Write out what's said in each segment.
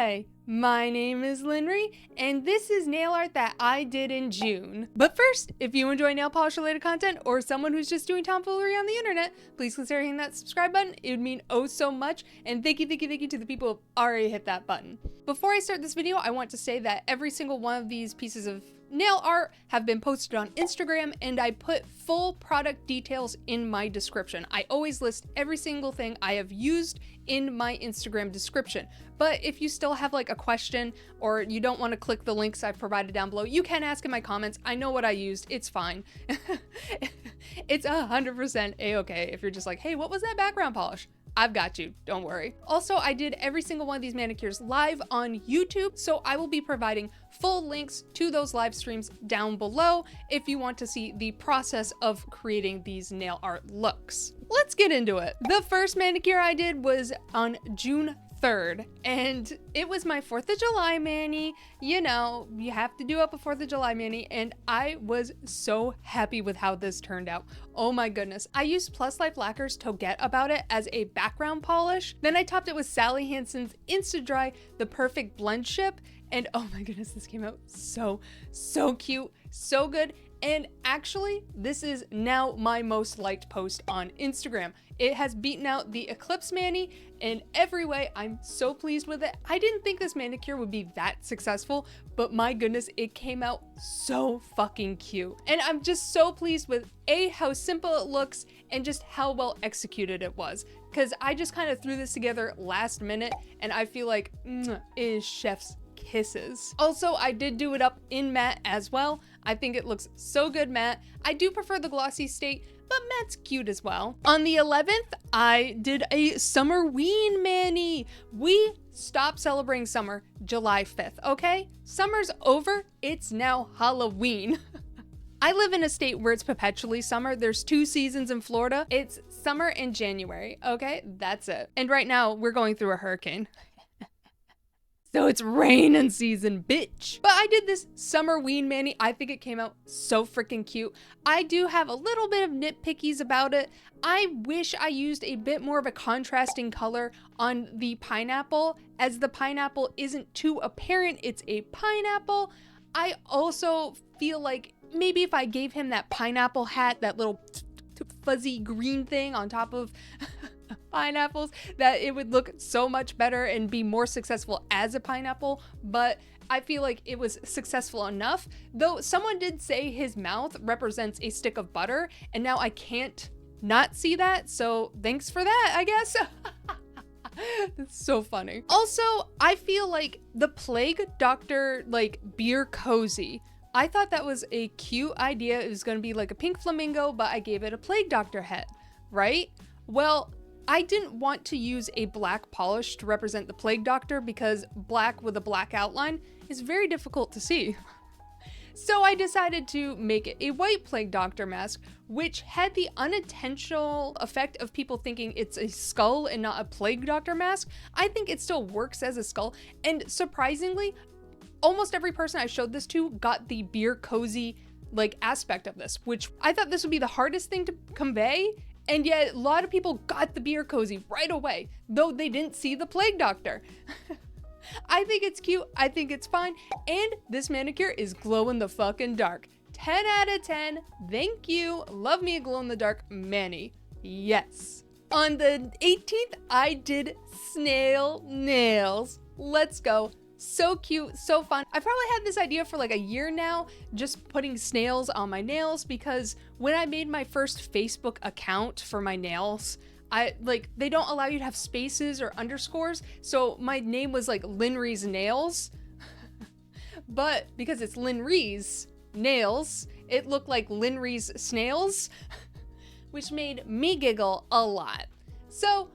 Hi, my name is Linry, and this is nail art that I did in June. But first, if you enjoy nail polish related content or someone who's just doing tomfoolery on the internet, please consider hitting that subscribe button. It would mean oh so much, and thank you to the people who already hit that button. Before I start this video, I want to say that every single one of these pieces of nail art have been posted on Instagram, and I put full product details in my description. I always list every single thing I have used in my Instagram description. But if you still have like a question or you don't want to click the links I've provided down below, you can ask in my comments. I know what I used, it's fine. It's 100% a-okay if you're just like, hey, what was that background polish? I've got you, don't worry. Also, I did every single one of these manicures live on YouTube, so I will be providing full links to those live streams down below if you want to see the process of creating these nail art looks. Let's get into it. The first manicure I did was on June 3rd, and it was my 4th of July mani. You know, you have to do up a 4th of July mani, and I was so happy with how this turned out. Oh my goodness. I used Plus Life Lacquer's Toget About It as a background polish. Then I topped it with Sally Hansen's Insta Dry The Perfect Blend Chip, and oh my goodness, this came out so cute, so good. And actually, this is now my most liked post on Instagram. It has beaten out the Eclipse mani in every way. I'm so pleased with it. I didn't think this manicure would be that successful, but my goodness, it came out so fucking cute. And I'm just so pleased with how simple it looks and just how well executed it was. Because I just kind of threw this together last minute, and I feel like it is chef's kisses. Also, I did do it up in matte as well. I think it looks so good matte. I do prefer the glossy state, but matte's cute as well. On the 11th, I did a Summerween mani. We stopped celebrating summer July 5th, okay? Summer's over, it's now Halloween. I live in a state where it's perpetually summer. There's 2 seasons in Florida. It's summer and January, okay? That's it. And right now, we're going through a hurricane. So it's raining season, bitch. But I did this Summerween mani. I think it came out so freaking cute. I do have a little bit of nitpickies about it. I wish I used a bit more of a contrasting color on the pineapple, as the pineapple isn't too apparent. It's a pineapple. I also feel like maybe if I gave him that pineapple hat, that little fuzzy green thing on top of pineapples, that it would look so much better and be more successful as a pineapple. But I feel like it was successful enough, though someone did say his mouth represents a stick of butter, and now I can't not see that, so thanks for that, I guess. That's so funny. Also, I feel like the Plague Doctor like beer cozy, I thought that was a cute idea. It was going to be like a pink flamingo, but I gave it a Plague Doctor head, right? Well, I didn't want to use a black polish to represent the Plague Doctor because black with a black outline is very difficult to see. So I decided to make it a white Plague Doctor mask, which had the unintentional effect of people thinking it's a skull and not a Plague Doctor mask. I think it still works as a skull, and surprisingly, almost every person I showed this to got the beer cozy like aspect of this, which I thought this would be the hardest thing to convey. And yet a lot of people got the beer cozy right away, though they didn't see the Plague Doctor. I think it's cute, I think it's fine, and this manicure is glow in the fucking dark. 10 out of 10, thank you. Love me a glow in the dark mani, yes. On the 18th, I did snail nails. Let's go. So cute, so fun. I've probably had this idea for like a year now, just putting snails on my nails, because when I made my first Facebook account for my nails, they don't allow you to have spaces or underscores, so my name was like Linry's Nails. But because it's Linry's Nails, it looked like Linry's Snails, which made me giggle a lot. So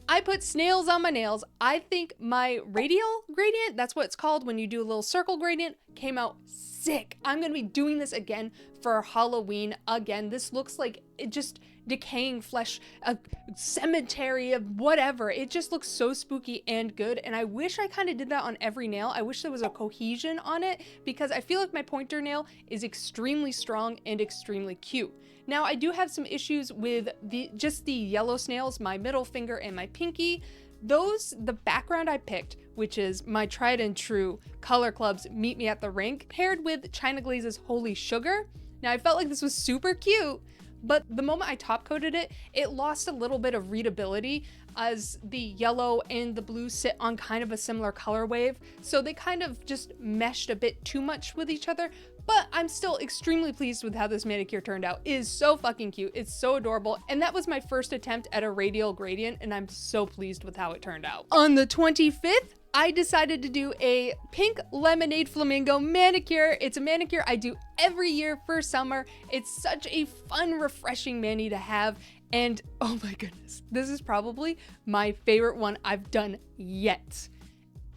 I put snails on my nails. I think my radial gradient, that's what it's called when you do a little circle gradient, came out sick. I'm gonna be doing this again for Halloween again. This looks like it just decaying flesh, a cemetery of whatever. It just looks so spooky and good, and I wish I kind of did that on every nail. I wish there was a cohesion on it, because I feel like my pointer nail is extremely strong and extremely cute. Now, I do have some issues with just the yellow snails, my middle finger and my pinky. The background I picked which is my tried and true Color Club's Meet Me at the Rink, paired with China Glaze's Holy Sugar. Now I felt like this was super cute, but the moment I top coated it, it lost a little bit of readability as the yellow and the blue sit on kind of a similar color wave. So they kind of just meshed a bit too much with each other, but I'm still extremely pleased with how this manicure turned out. It is so fucking cute. It's so adorable. And that was my first attempt at a radial gradient, and I'm so pleased with how it turned out. On the 25th, I decided to do a pink lemonade flamingo manicure. It's a manicure I do every year for summer. It's such a fun, refreshing mani to have. And oh my goodness, this is probably my favorite one I've done yet.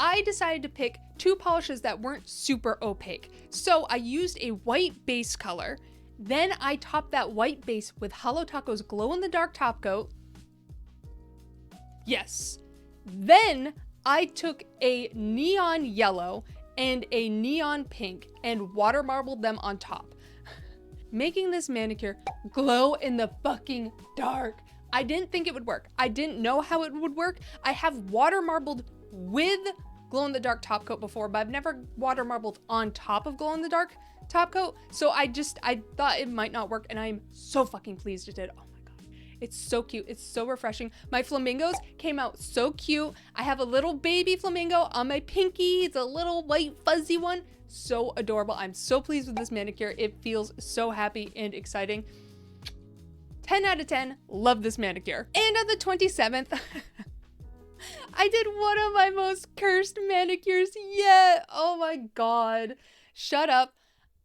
I decided to pick two polishes that weren't super opaque. So I used a white base color. Then I topped that white base with HoloTacos glow in the dark top coat. Yes. Then I took a neon yellow and a neon pink and water marbled them on top, making this manicure glow in the fucking dark. I didn't think it would work. I didn't know how it would work. I have water marbled with glow in the dark top coat before, but I've never water marbled on top of glow in the dark top coat. So I thought it might not work, and I'm so fucking pleased it did. Oh my God. It's so cute. It's so refreshing. My flamingos came out so cute. I have a little baby flamingo on my pinky. It's a little white fuzzy one. So adorable. I'm so pleased with this manicure. It feels so happy and exciting. 10 out of 10. Love this manicure. And on the 27th, I did one of my most cursed manicures yet. Oh my God. Shut up.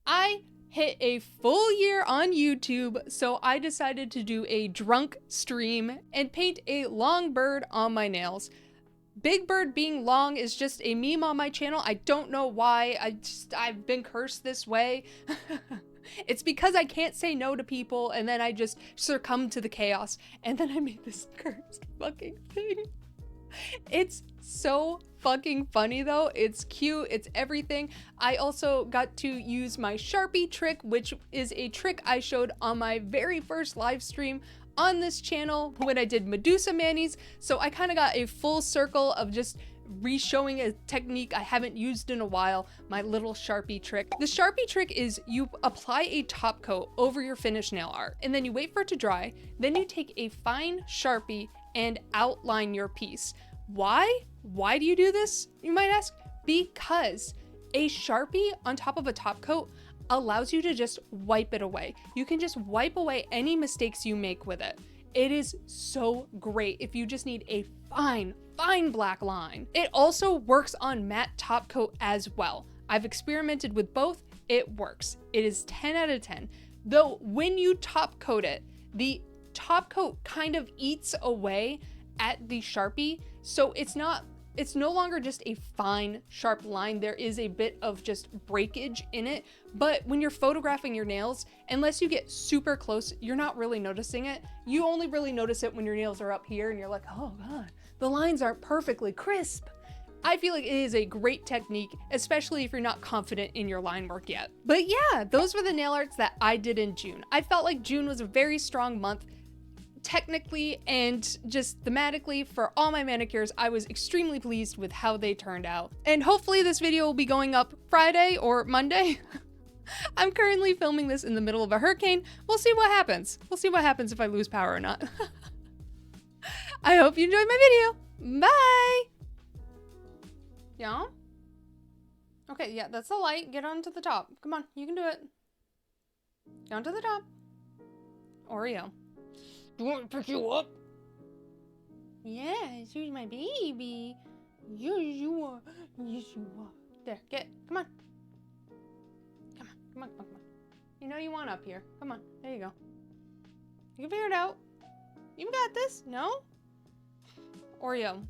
I hit a full year on YouTube, so I decided to do a drunk stream and paint a long bird on my nails. Big Bird being long is just a meme on my channel. I don't know why. I've been cursed this way. It's because I can't say no to people, and then I just succumb to the chaos, and then I made this cursed fucking thing. It's so fucking funny though. It's cute. It's everything. I also got to use my Sharpie trick, which is a trick I showed on my very first live stream on this channel when I did Medusa manis. So I kind of got a full circle of just re-showing a technique I haven't used in a while, my little Sharpie trick. The Sharpie trick is you apply a top coat over your finished nail art, and then you wait for it to dry. Then you take a fine Sharpie and outline your piece. Why? Why do you do this, you might ask? Because a Sharpie on top of a top coat allows you to just wipe it away. You can just wipe away any mistakes you make with it. It is so great if you just need a fine black line. It also works on matte top coat as well. I've experimented with both. It works. It is 10 out of 10. Though when you top coat it, the top coat kind of eats away at the Sharpie, so it's no longer just a fine sharp line. There is a bit of just breakage in it, but when you're photographing your nails, unless you get super close, you're not really noticing it. You only really notice it when your nails are up here and you're like, oh God, the lines aren't perfectly crisp. I feel like it is a great technique, especially if you're not confident in your line work yet. But yeah, those were the nail arts that I did in June. I felt like June was a very strong month. Technically and just thematically for all my manicures. I was extremely pleased with how they turned out. And hopefully this video will be going up Friday or Monday. I'm currently filming this in the middle of a hurricane. We'll see what happens. We'll see what happens if I lose power or not. I hope you enjoyed my video. Bye! Yeah? Okay, yeah, that's the light. Get onto the top. Come on, you can do it. Get onto the top. Oreo. Do you want me to pick you up? Yes, you're my baby. Yes, you are. Yes, you are. There, get. Come on. Come on, come on, come on, come on. You know you want up here. Come on, there you go. You can figure it out. You got this. No? Oreo.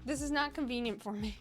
This is not convenient for me.